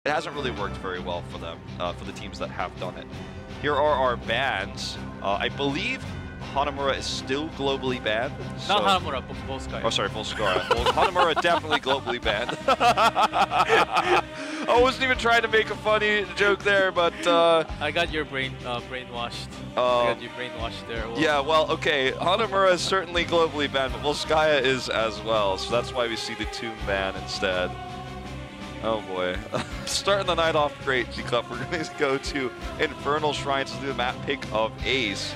it hasn't really worked very well for them, for the teams that have done it. Here are our bans. I believe Hanamura is still globally banned. So... Not Hanamura, but Volskaya. Oh, sorry, Volskaya. Well, Hanamura definitely globally banned. I wasn't even trying to make a funny joke there, but... I got your brainwashed. I got you brainwashed there. Well, yeah, well, okay. Hanamura is certainly globally banned, but Volskaya is as well. So that's why we see the Tomb ban instead. Oh boy. Starting the night off great, G-Club. We're going to go to Infernal Shrines to do the map pick of Ace.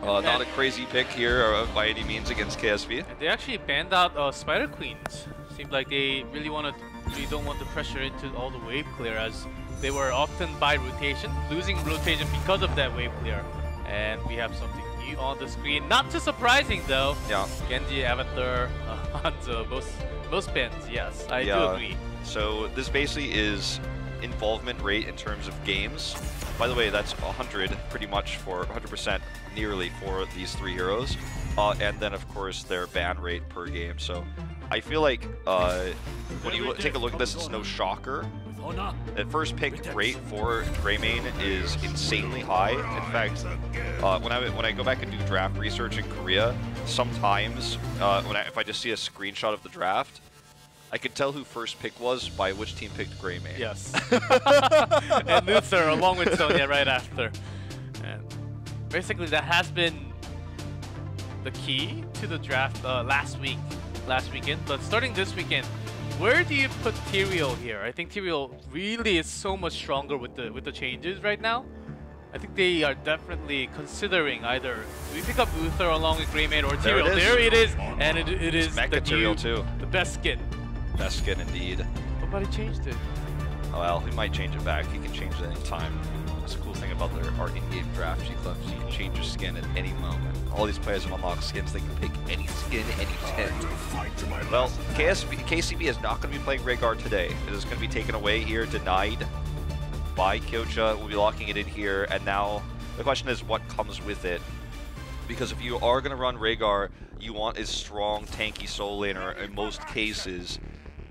Not a crazy pick here by any means against KSV. And they actually banned out Spider Queens. Seemed like they really don't want to pressure into all the wave clear, as they were often by rotation, losing rotation because of that wave clear. And we have something new on the screen. Not too surprising though. Yeah. Genji, Avatar, Hanzo, most bans, yes, I do agree. So this basically is involvement rate in terms of games. By the way, that's 100 pretty much for 100% nearly for these three heroes. And then of course their ban rate per game. So I feel like when you take a look at this, it's no shocker. The first pick rate for Greymane is insanely high. In fact, when I go back and do draft research in Korea, sometimes if I just see a screenshot of the draft, I could tell who first pick was by which team picked Greymane. Yes. And Luther along with Sonya right after. And basically that has been the key to the draft last weekend. But starting this weekend, where do you put Tyrael here? I think Tyrael really is so much stronger with the changes right now. I think they are definitely considering either we pick up Luther along with Greymane or Tyrael. There it is, and it is the Tyrael too. The best skin. Best skin indeed. Nobody changed it. Oh, well, he might change it back. He can change it any time. That's the cool thing about our in-game draft G-Clubs. You can change your skin at any moment. All these players have unlocked skins. They can pick any skin, any tint. Well, KCB is not going to be playing Rhaegar today. It is going to be taken away here, denied by Kyocha. We'll be locking it in here. And now the question is what comes with it. Because if you are going to run Rhaegar, you want a strong, tanky soul laner in most cases.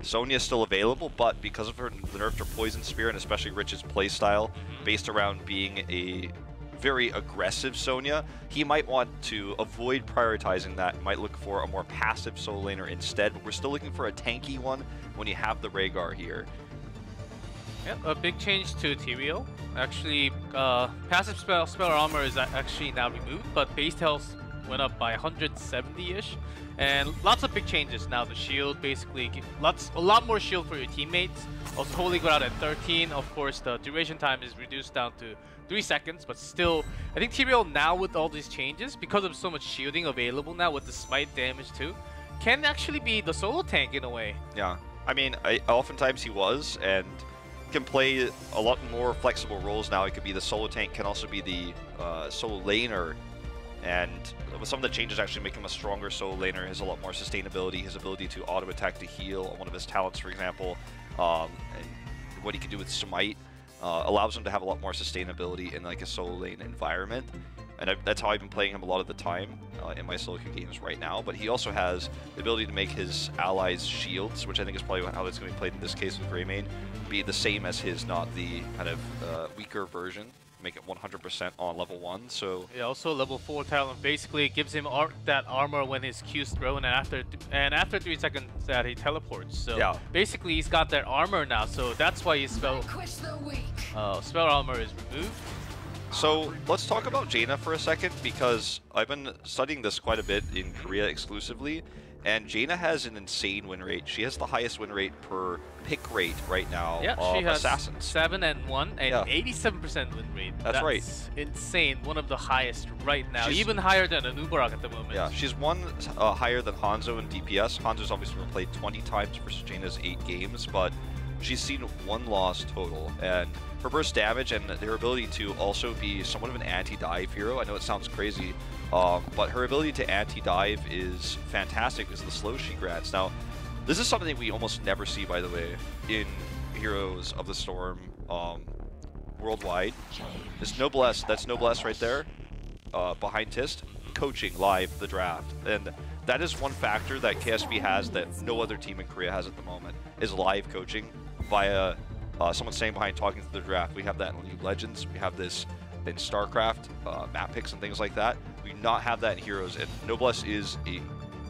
Sonya is still available, but because of the nerf to Poison Spear, and especially Rich's playstyle, based around being a very aggressive Sonya, he might want to avoid prioritizing that, might look for a more passive soul laner instead, but we're still looking for a tanky one when you have the Rhaegar here. Yep, a big change to Tyrael. Actually, passive spell armor is actually now removed, but base health went up by 170-ish. And lots of big changes now. The shield basically, a lot more shield for your teammates. Also, Holy Grail at 13. Of course, the duration time is reduced down to 3 seconds, but still, I think Tyrael now with all these changes, because of so much shielding available now with the smite damage too, can actually be the solo tank in a way. Yeah, I mean, oftentimes he was, and can play a lot more flexible roles now. It could be the solo tank, can also be the solo laner. And with some of the changes actually make him a stronger solo laner. He has a lot more sustainability, his ability to auto attack to heal on one of his talents, for example, and what he can do with smite allows him to have a lot more sustainability in like a solo lane environment. And that's how I've been playing him a lot of the time in my solo queue games right now. But he also has the ability to make his allies' shields, which I think is probably how it's going to be played in this case with Greymane, be the same as his, not the kind of weaker version. Make it 100% on level 1, so... Yeah, also level 4 talent basically gives him that armor when his Q's thrown, and after 3 seconds that he teleports. So yeah, basically he's got that armor now, so that's why his spell armor is removed. So let's talk about Jaina for a second, because I've been studying this quite a bit in Korea exclusively, and Jaina has an insane win rate. She has the highest win rate per pick rate right now of she has Assassins. 7 and 1 and 87% win rate. That's right. Insane. One of the highest right now. Even higher than an Ubarak at the moment. Yeah, she's one higher than Hanzo in DPS. Hanzo's obviously been played 20 times versus Jaina's 8 games, but she's seen 1 loss total. And her burst damage and her ability to also be somewhat of an anti-dive hero. I know it sounds crazy, but her ability to anti-dive is fantastic because of the slow she grants. Now, this is something we almost never see, by the way, in Heroes of the Storm worldwide. It's Noblesse. That's Noblesse right there, behind Tist, coaching live the draft. And that is one factor that KSV has that no other team in Korea has at the moment, is live coaching via someone staying behind talking through the draft. We have that in League of Legends. We have this in StarCraft, map picks and things like that. We do not have that in Heroes, and Noblesse is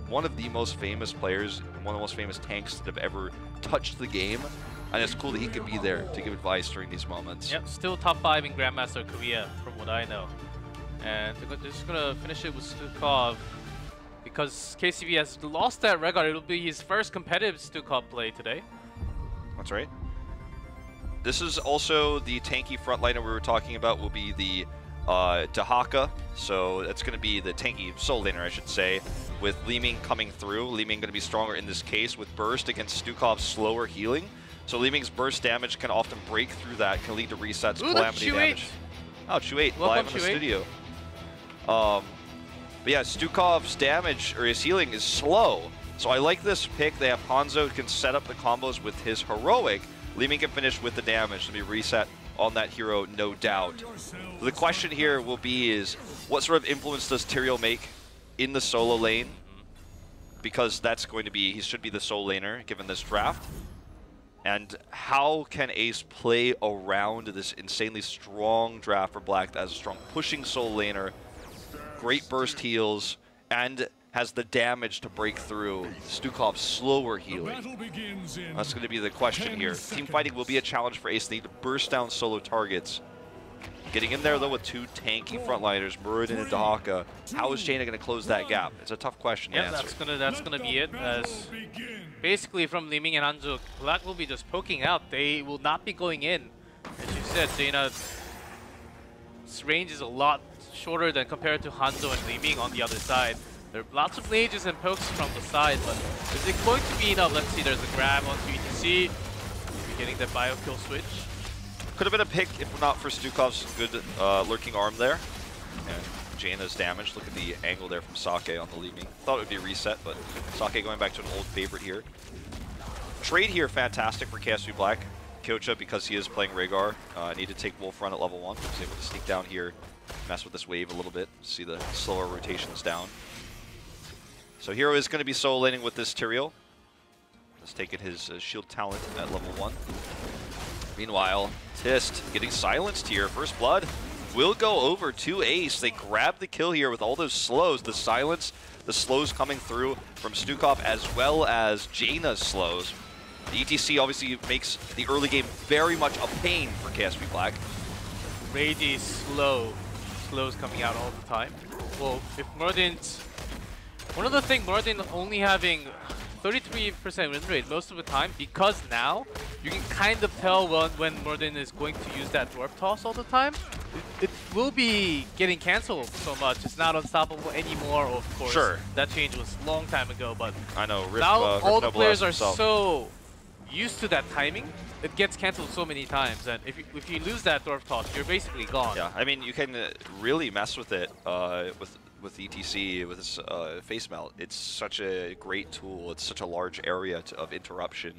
one of the most famous players, one of the most famous tanks that have ever touched the game, and it's cool that he could be there to give advice during these moments. Yep, still top 5 in Grandmaster Korea, from what I know. And they're just gonna finish it with Stukov, because KCV has lost that record. It'll be his first competitive Stukov play today. That's right. This is also the tanky frontliner we were talking about, will be the Dahaka. So that's going to be the tanky soul laner, I should say, with Li Ming coming through. Li Ming going to be stronger in this case with burst against Stukov's slower healing. So Li Ming's burst damage can often break through that, can lead to resets, calamity damage. Oh, Chu8 live in the studio. But yeah, Stukov's damage, or his healing, is slow. So I like this pick. They have Hanzo who can set up the combos with his heroic. Li Ming can finish with the damage to be reset on that hero, no doubt. The question here will be is, what sort of influence does Tyrael make in the solo lane? Because that's going to be, he should be the solo laner given this draft. And how can Ace play around this insanely strong draft for Black that has a strong pushing solo laner, great burst heals, and has the damage to break through Stukov's slower healing? That's going to be the question here. Team fighting will be a challenge for Ace. They need to burst down solo targets. Getting in there, though, with two tanky frontliners, Muradin and Dahaka. How is Jaina going to close that gap? It's a tough question to answer. That's gonna be it. As basically from Li Ming and Hanzo, Black will be just poking out. They will not be going in. As you said, Jaina's range is a lot shorter than compared to Hanzo and Li Ming on the other side. There are lots of mages and pokes from the side, but is it going to be enough? Let's see, there's a grab onto ETC. Getting the bio kill switch. Could have been a pick if not for Stukov's good lurking arm there. And Jaina's damage. Look at the angle there from Sake on the Li Ming. Thought it would be a reset, but Sake going back to an old favorite here. Trade here, fantastic for KSV Black. Kyocha, because he is playing Rhaegar, need to take Wolf Run at level 1. He's able to sneak down here, mess with this wave a little bit, see the slower rotations down. So Hero is going to be solo laning with this Tyrael. Just taking his shield talent at level 1. Meanwhile, Tist getting silenced here. First blood will go over to Ace. They grab the kill here with all those slows. The silence, the slows coming through from Stukov as well as Jaina's slows. The ETC obviously makes the early game very much a pain for KSV Black. Ragey's slows coming out all the time. Well, if Muradin's... One of the things, Muradin only having 33% win rate most of the time, because now you can kind of tell when Muradin is going to use that dwarf toss all the time. It will be getting cancelled so much. It's not unstoppable anymore, of course. Sure. That change was a long time ago, but I know. Now all the players are so used to that timing. It gets cancelled so many times, and if you lose that dwarf toss, you're basically gone. Yeah, I mean, you can really mess with it with ETC, with this face melt. It's such a great tool. It's such a large area of interruption.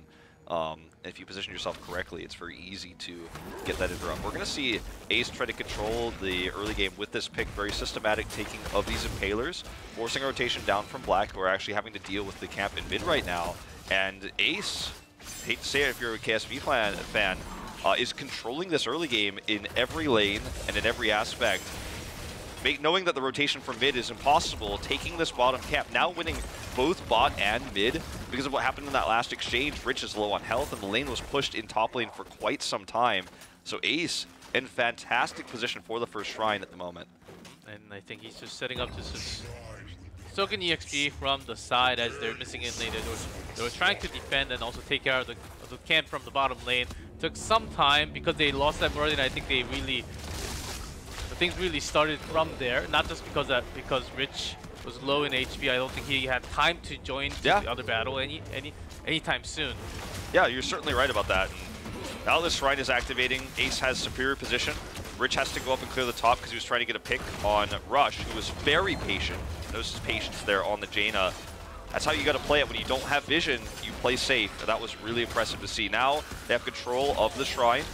If you position yourself correctly, it's very easy to get that interrupt. We're going to see Ace try to control the early game with this pick. Very systematic taking of these Impalers, forcing a rotation down from Black, who are actually having to deal with the camp in mid right now. And Ace, hate to say it if you're a KSV fan, is controlling this early game in every lane and in every aspect. Knowing that the rotation from mid is impossible, taking this bottom camp, now winning both bot and mid because of what happened in that last exchange. Rich is low on health and the lane was pushed in top lane for quite some time. So Ace in fantastic position for the first shrine at the moment. And I think he's just setting up to soak in EXP from the side as they're missing in lane. They were trying to defend and also take care of the camp from the bottom lane. Took some time because they lost that Muradin. I think they really... Things really started from there, not just because Rich was low in HP. I don't think he had time to join the other battle anytime soon. Yeah, you're certainly right about that. Now this Shrine is activating. Ace has superior position. Rich has to go up and clear the top because he was trying to get a pick on Rush, who was very patient. Notice his patience there on the Jaina. That's how you got to play it. When you don't have vision, you play safe. That was really impressive to see. Now they have control of the Shrine.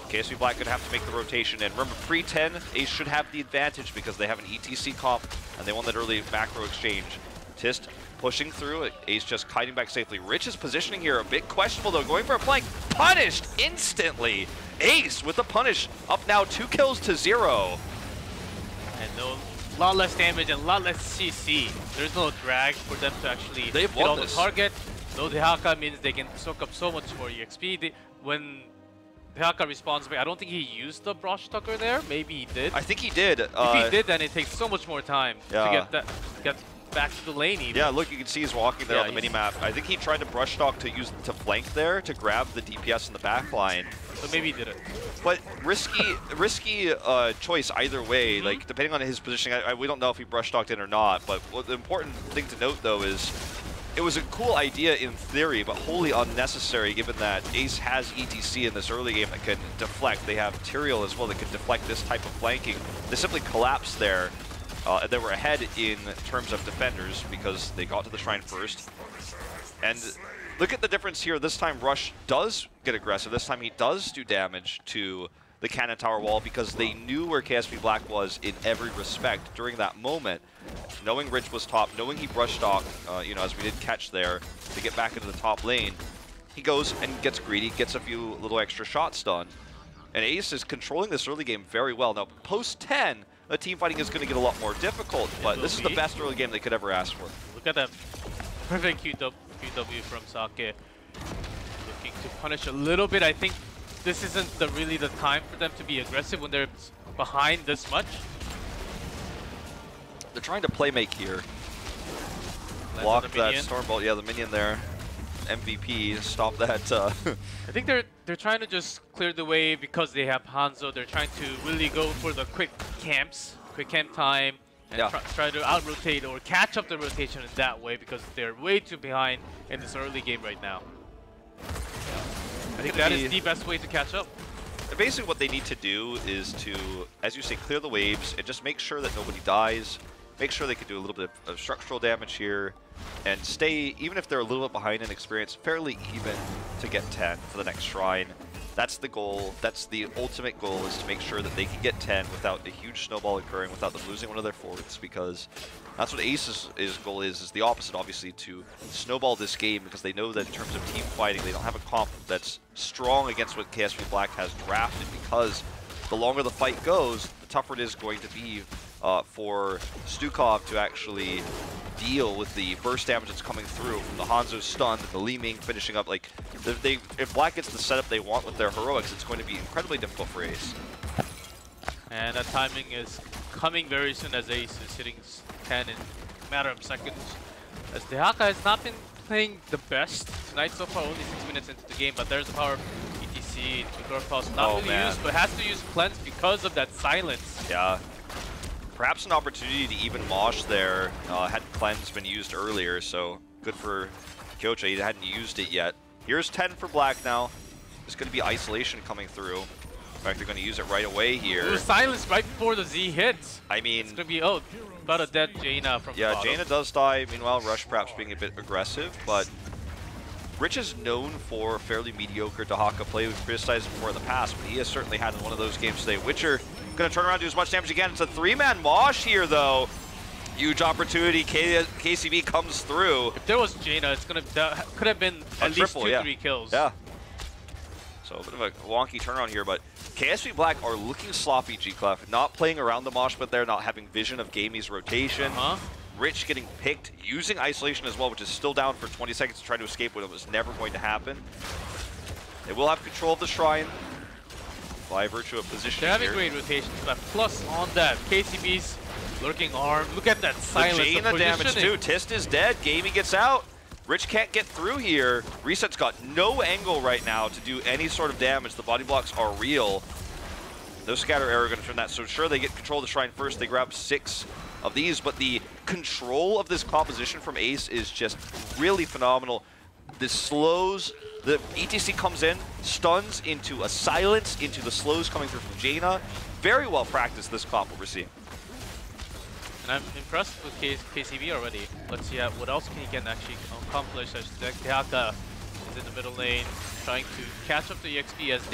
KSV Black could have to make the rotation, and remember, pre-10, Ace should have the advantage because they have an ETC comp, and they won that early macro exchange. Tist pushing through. Ace just kiting back safely. Rich's positioning here a bit questionable though. Going for a flank. Punished instantly. Ace with the punish. Up now 2 kills to 0. And a lot less damage and a lot less CC. There's no drag for them to actually hit on the target. No Dehaka means they can soak up so much more EXP. When Dehaka responds, I don't think he used the brush tucker there. Maybe he did. I think he did. If he did, then it takes so much more time to get back to the lane even. Yeah, look, you can see he's walking there on the minimap. I think he tried to brush talk to flank there to grab the DPS in the back line. So maybe he did it. But risky choice either way. Like depending on his positioning, we don't know if he brush talked in or not. But the important thing to note though is it was a cool idea in theory, but wholly unnecessary given that Ace has ETC in this early game that can deflect. They have Tyrael as well that can deflect this type of flanking. They simply collapsed there. And they were ahead in terms of defenders because they got to the shrine first. And look at the difference here. This time Rush does get aggressive. This time he does do damage to the cannon tower wall because they knew where KSV Black was in every respect during that moment. Knowing Rich was top, knowing he brush stalked, you know, as we did catch there to get back into the top lane, he goes and gets greedy, gets a few little extra shots done. And Ace is controlling this early game very well. Now, post 10, the team fighting is going to get a lot more difficult, but this is the best early game they could ever ask for. Look at that perfect QW from Sake. Looking to punish a little bit. I think this isn't really the time for them to be aggressive when they're behind this much. They're trying to play make here. Block that Stormbolt. Yeah, the minion there. MVP, stop that. I think they're trying to just clear the way because they have Hanzo. They're trying to really go for the quick camp time, and try to out-rotate or catch up the rotation in that way because they're way too behind in this early game right now. I think that is the best way to catch up. Basically what they need to do is to, as you say, clear the waves and just make sure that nobody dies. Make sure they can do a little bit of structural damage here and stay, even if they're a little bit behind in experience, fairly even to get 10 for the next shrine. That's the goal. That's the ultimate goal, is to make sure that they can get 10 without a huge snowball occurring, without them losing one of their forwards, because that's what Ace's goal is the opposite, obviously, to snowball this game, because they know that in terms of team fighting, they don't have a comp that's strong against what KSV Black has drafted, because the longer the fight goes, the tougher it is going to be for Stukov to actually deal with the burst damage that's coming through from the Hanzo stun, the Li Ming finishing up. Like, if Black gets the setup they want with their heroics, it's going to be incredibly difficult for Ace. And that timing is coming very soon as Ace is hitting 10 in a matter of seconds. As Dehaka has not been playing the best tonight so far, only 6 minutes into the game, but there's the power of ETC. Not really used, but has to use Cleanse because of that silence. Yeah. Perhaps an opportunity to even mosh there had Cleanse been used earlier, so good for Kyocha. He hadn't used it yet. Here's 10 for Black now. There's going to be isolation coming through. In fact, they're going to use it right away here. Ooh, silence right before the Z hits. I mean, it's going to be, about a dead Jaina from yeah, Jaina does die. Meanwhile, Rush perhaps being a bit aggressive, but Rich is known for fairly mediocre Dehaka play. We've criticized him for in the past, but he has certainly had in one of those games today. Witcher going to turn around and do as much damage again. It's a 3-man mosh here, though. Huge opportunity. KCV comes through. If there was Jaina, that could have been at least 2-3 kills. Yeah. So a bit of a wonky turnaround here, but KSV Black are looking sloppy, G-Clef. Not playing around the mosh, but they're not having vision of Gamey's rotation. Rich getting picked, using isolation as well, which is still down for 20 seconds to try to escape, when it was never going to happen. They will have control of the shrine by virtue of position. They're having great rotation for that. Plus on that, KCB's lurking arm. Look at that silence. The Jaina damage too. Tist is dead. Gamey gets out. Rich can't get through here. Reset's got no angle right now to do any sort of damage. The body blocks are real. No scatter arrow going to turn that. So sure, they get control of the shrine first. They grab 6 of these, but the control of this composition from Ace is just really phenomenal. This slows, the ETC comes in, stuns into a silence, into the slows coming through from Jaina. Very well practiced, this comp what we're seeing. And I'm impressed with KCV already. Let's see what else he can actually accomplish. As Dehaka is in the middle lane, trying to catch up the EXP as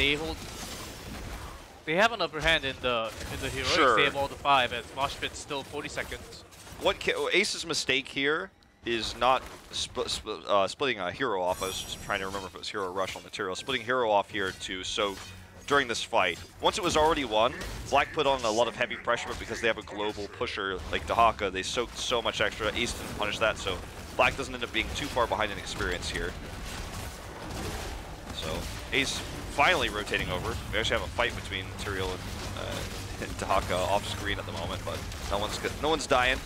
they have an upper hand in the heroics. They have all the 5 as Mosh Pit's still 40 seconds. What Ace's mistake here is not splitting a hero off. I was just trying to remember if it was hero rush on material. Splitting hero off here to soak during this fight. Once it was already won, Black put on a lot of heavy pressure, but because they have a global pusher like Dahaka, they soaked so much extra. Ace didn't punish that, so Black doesn't end up being too far behind in experience here. So Ace finally rotating over. We actually have a fight between Material and Dahaka off screen at the moment, but no one's dying.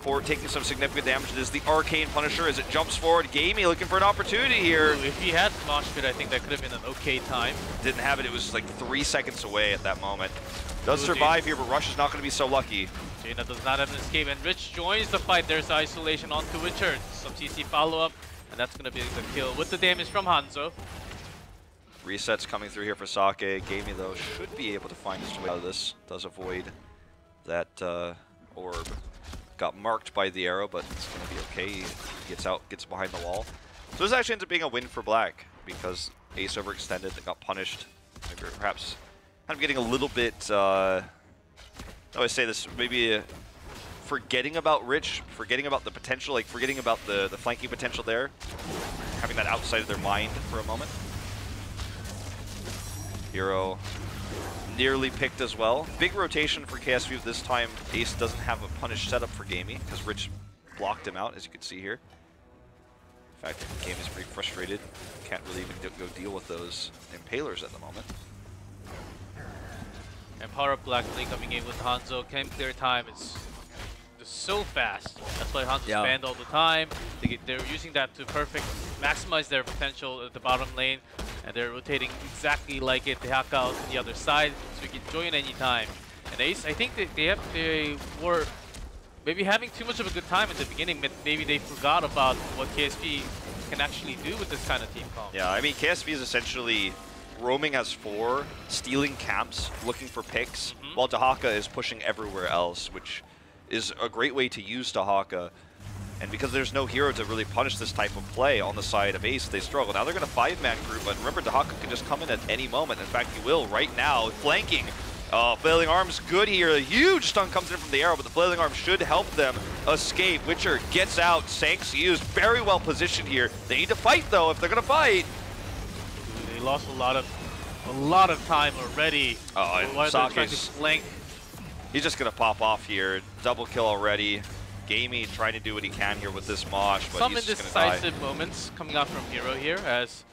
Or taking some significant damage. It is the Arcane Punisher as it jumps forward. Gamey looking for an opportunity here. Ooh, if he had Mosh Pit, I think that could have been an okay time. Didn't have it. It was like 3 seconds away at that moment. Does survive here, but Rush is not going to be so lucky. Jaina does not have an escape, and Rich joins the fight. There's isolation onto Witcher. Some CC follow-up, and that's going to be the kill with the damage from Hanzo. Resets coming through here for Sake. Gamey, though, should be able to find his way out of this. Does avoid that orb. Got marked by the arrow, but it's going to be okay. He gets out, gets behind the wall. So this actually ends up being a win for Black because Ace overextended and got punished. Maybe perhaps kind of getting a little bit, I always say this, maybe forgetting about Rich, forgetting about the potential, like forgetting about the flanking potential there. Having that outside of their mind for a moment. Hero nearly picked as well. Big rotation for KSV this time. Ace doesn't have a punish setup for Gamey because Rich blocked him out, as you can see here. In fact, Gamey's pretty frustrated. Can't really even go deal with those impalers at the moment. And Power Up Black Link coming in with Hanzo. Can't clear time. It's just so fast. That's why Hanzo's banned all the time. They're using that to maximize their potential at the bottom lane. And they're rotating exactly like it. They hack out to the other side, so you can join any time. And Ace, I think they were maybe having too much of a good time at the beginning, but maybe they forgot about what KSV can actually do with this kind of team comp. Yeah, I mean, KSV is essentially roaming as 4, stealing camps, looking for picks, while Dahaka is pushing everywhere else, which is a great way to use Dahaka. And because there's no hero to really punish this type of play on the side of Ace, they struggle. Now they're going to 5-man group, but remember, Dahaka can just come in at any moment. In fact, he will right now, flanking. Flailing Arms good here. A huge stun comes in from the arrow, but the Flailing Arms should help them escape. Witcher gets out. Sanks used. Very well positioned here. They need to fight, though, if they're going to fight. They lost a lot of time already. Oh, and Sake's flank. He's just going to pop off here. Double kill already. Gamey trying to do what he can here with this Mosh, but he's just going to die. Indecisive moments coming out from Hero here as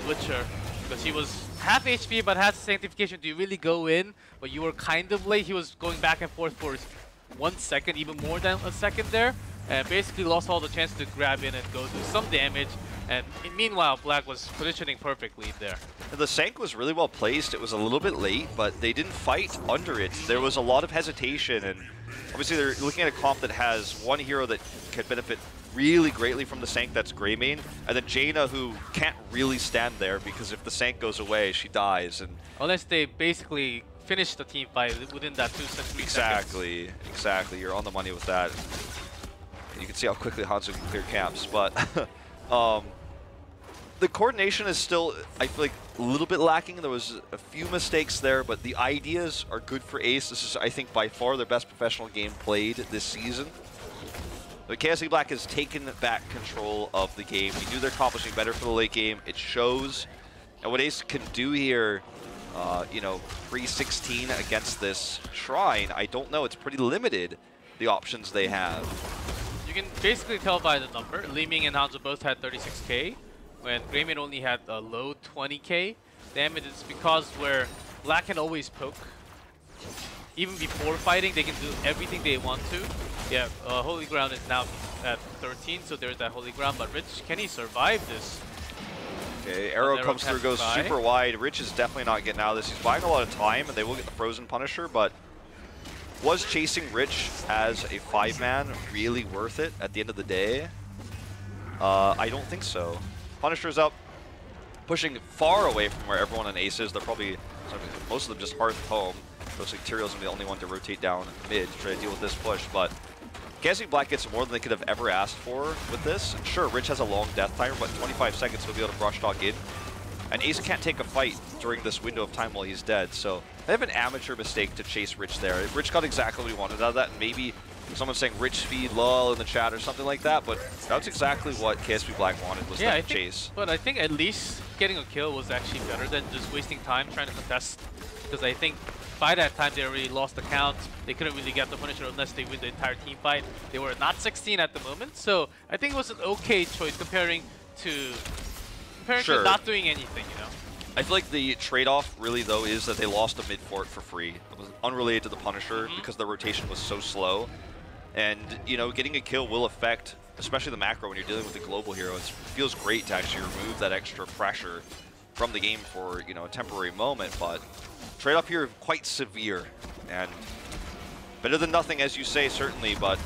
Witcher, because he was half HP but has Sanctification. Do you really go in? But you were kind of late. He was going back and forth for 1 second, even more than a second there, and basically lost all the chance to grab in and go do some damage. And meanwhile, Black was positioning perfectly there. The Sank was really well placed. It was a little bit late, but they didn't fight under it. There was a lot of hesitation, and obviously they're looking at a comp that has one hero that could benefit really greatly from the Sank, that's Greymane, and then Jaina, who can't really stand there because if the Sank goes away, she dies. And unless they basically finish the team fight within that 2 seconds. Exactly. You're on the money with that. And you can see how quickly Hanzo can clear camps, but the coordination is still, I feel like, a little bit lacking. There was a few mistakes there, but the ideas are good for Ace. This is, I think, by far their best professional game played this season. But KSV Black has taken back control of the game. We knew they're accomplishing better for the late game. It shows. And what Ace can do here, you know, pre-16 against this Shrine, I don't know. It's pretty limited, the options they have. You can basically tell by the number. Li Ming and Hanzo both had 36k. When Greymane only had a low 20k damage. It's because where Black can always poke. Even before fighting, they can do everything they want to. Yeah, Holy Ground is now at 13, so there's that Holy Ground. But Rich, can he survive this? Okay, arrow comes through, goes super wide. Rich is definitely not getting out of this. He's buying a lot of time, and they will get the Frozen Punisher, but was chasing Rich as a 5-man really worth it at the end of the day? I don't think so. Punisher's up, pushing far away from where everyone on Ace is. They're probably, most of them just hearth home. Looks like Tyrael's gonna be the only one to rotate down mid to try to deal with this push, but KSV Black gets more than they could have ever asked for with this. And sure, Rich has a long death timer, but 25 seconds he'll be able to brush dog in. And Ace can't take a fight during this window of time while he's dead, so they have an amateur mistake to chase Rich there. Rich got exactly what he wanted out of that, and maybe Someone's saying rich speed lull in the chat or something like that, but that's exactly what KSV Black wanted, was that chase. But I think at least getting a kill was actually better than just wasting time trying to contest, because I think by that time they already lost the count. They couldn't really get the Punisher unless they win the entire team fight. They were not 16 at the moment, so I think it was an okay choice comparing to not doing anything, you know. I feel like the trade-off really though is that they lost a mid fort for free. It was unrelated to the Punisher because the rotation was so slow. And, you know, getting a kill will affect, especially the macro when you're dealing with a global hero. It feels great to actually remove that extra pressure from the game for, you know, a temporary moment, but trade-off here quite severe. And better than nothing, as you say, certainly, but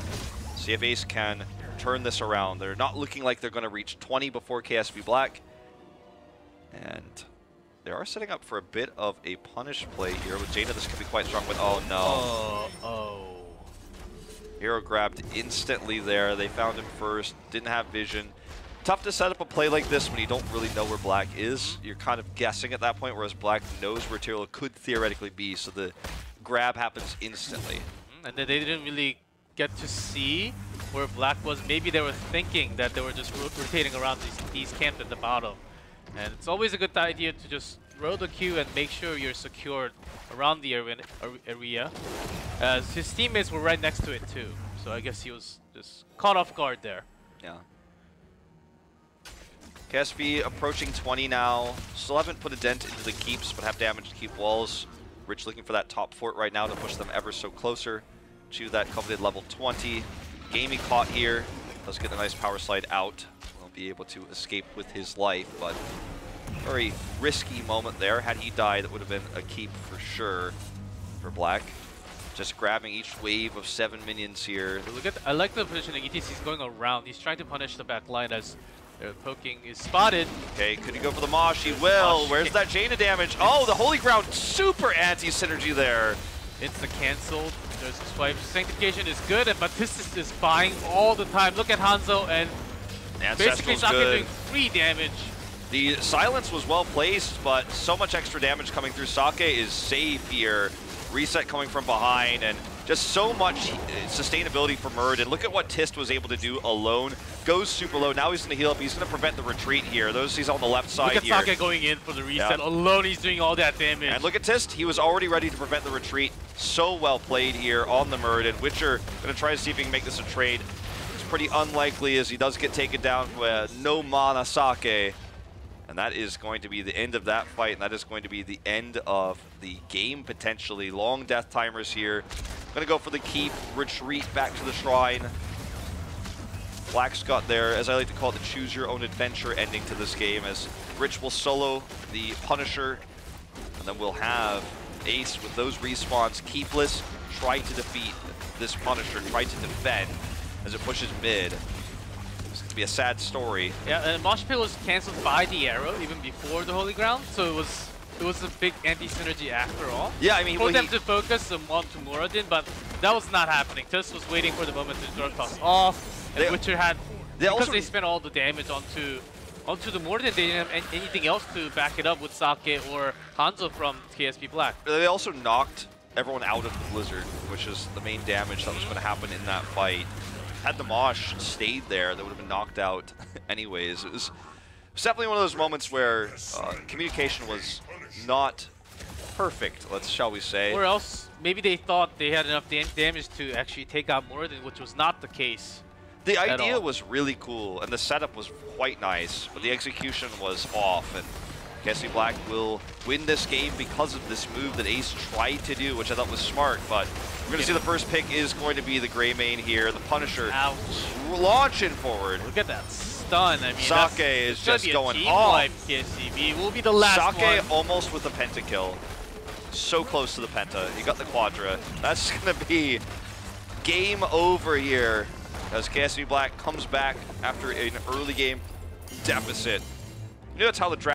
see if Ace can turn this around. They're not looking like they're going to reach 20 before KSV Black. And they are setting up for a bit of a punish play here. With Jaina, this could be quite strong, but oh no. Hero grabbed instantly there. They found him first, didn't have vision. Tough to set up a play like this when you don't really know where Black is. You're kind of guessing at that point, whereas Black knows where Tyrael could theoretically be, so the grab happens instantly. And then they didn't really get to see where Black was. Maybe they were thinking that they were just rotating around these camps at the bottom. And it's always a good idea to just roll the Q and make sure you're secured around the area. As his teammates were right next to it too. So I guess he was just caught off guard there. Yeah. KSV approaching 20 now. Still haven't put a dent into the keeps, but have damage to keep walls. Rich looking for that top fort right now to push them ever so closer to that coveted level 20. Gamey caught here. Does get a nice power slide out. Won't be able to escape with his life, but very risky moment there. Had he died, it would have been a keep for sure for Black. Just grabbing each wave of 7 minions here. Look at I like the positioning. ETC is going around. He's trying to punish the back line as their poking is spotted. Okay, could he go for the Mosh? He will. Where's that Jaina damage? Oh, the Holy Ground, super anti-synergy there. Insta-cancelled. There's a swipe. Sanctification is good, but this is buying all the time. Look at Hanzo and basically Sake doing 3 damage. The silence was well placed, but so much extra damage coming through. Sake is safe here. Reset coming from behind, and just so much sustainability for Murd. And look at what Tist was able to do alone. Goes super low. Now he's going to heal up. He's going to prevent the retreat here. Those he's on the left side here. Look at Sake going in for the reset. Alone, he's doing all that damage. And look at Tist. He was already ready to prevent the retreat. So well played here on the Murd. And Witcher going to try to see if he can make this a trade. It's pretty unlikely as he does get taken down with no mana Sake. And that is going to be the end of that fight, and that is going to be the end of the game, potentially. Long death timers here. Gonna go for the keep, retreat back to the shrine. Black's got their, as I like to call it, the choose your own adventure ending to this game, as Rich will solo the Punisher, and then we'll have Ace with those respawns keepless, try to defeat this Punisher, try to defend as it pushes mid. To be a sad story. Yeah, and Mosh Pit was cancelled by the arrow even before the Holy Ground, so it was a big anti-synergy after all. Yeah, I mean, for them to focus on to Muradin, but that was not happening. Tusk was waiting for the moment to throw toss off, and Witcher had because they spent all the damage onto the Muradin. They didn't have anything else to back it up with Sake or Hanzo from KSV Black. They also knocked everyone out of the Blizzard, which is the main damage that was going to happen in that fight. Had the Mosh stayed there, they would have been knocked out anyways. It was definitely one of those moments where communication was not perfect, shall we say. Or else, maybe they thought they had enough damage to actually take out Muradin, which was not the case. The idea was really cool, and the setup was quite nice, but the execution was off, and KSV Black will win this game because of this move that Ace tried to do, which I thought was smart, but we're going to see the first pick is going to be the Greymane here. The Punisher launching forward. Look at that stun. I mean, Sake is just going off. KSV will be the last Sake almost with the pentakill. So close to the penta. He got the quadra. That's going to be game over here as KSV Black comes back after an early game deficit. You know, that's how the draft